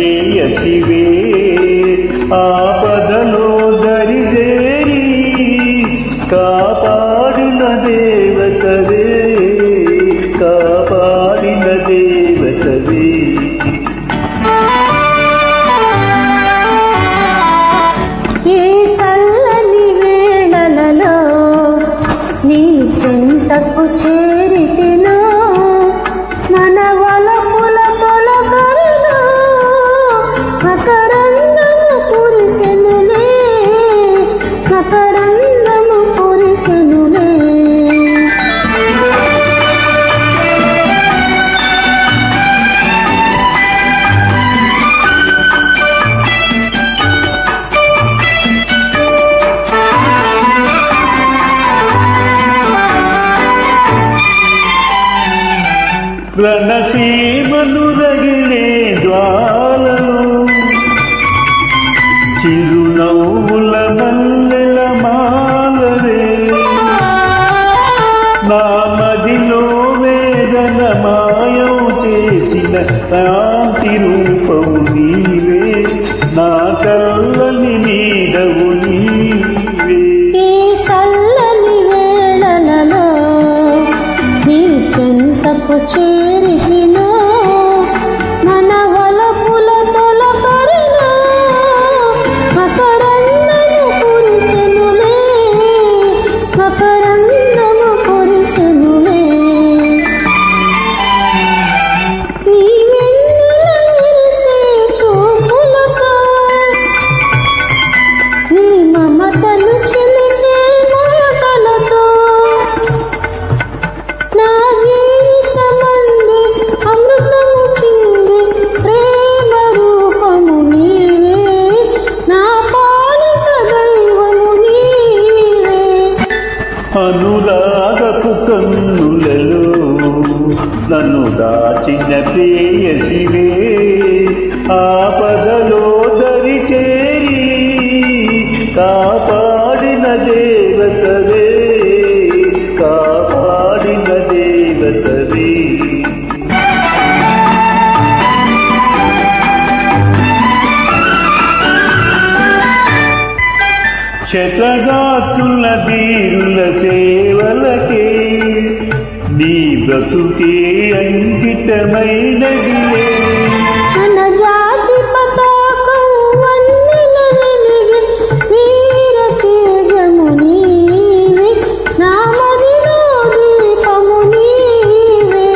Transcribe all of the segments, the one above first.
ప్రేయసివే ఆపదలో దరిదేరి కాపాడిన దేవతవే కాపాడిన దేవతవే ఏ చల్లని వేళలలో నీ చెంతకు చేరితినో మన వలపుల తొలకరిలో మకరందము కురిసెనులే మకరందము కురిసెనులే రణసీమను రగిలే జ్వాలలో చిరునవ్వుల మల్లెల మాలవే నా మదిలో వేదన మాయం చేసిన శాంతి రూపము నీవే నా చల్లని నీడవు నీవే ఈ చల్లని వేళలలో నీ చెంతకు చేరితినో మన వలపుల తొలకరిలో మకరందము కురిసెనులే మకరందము కురిసెనులే నీ వెన్నెల విరిసే చూపులతో నీ మమతను చిలికే మాటలతో నా జీవితమంది అమృతము చింది ప్రేమ రూపము నీవే నా పాలిత దైవము నీవే అనురాగపు కన్నులలో నన్ను దాచిన ప్రేయసివే ఆపదలో దరి చేరి కాపాడిన దేవతవే కాపాడిన దేవతవే శతగాత్రుల వీరుల సేవలకే నీ బ్రతుకే అంకితమైనదిలే మన జాతి పతాకం వన్నెల వెలిగి వీర తేజము నీవే నా మదిలో దీపము నీవే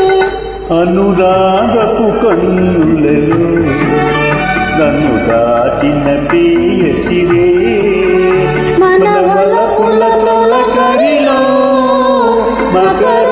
అనురాగపు కన్నులలో నన్ను దాచిన ప్రేయసివే మన వలపుల తొలకరిలో మకర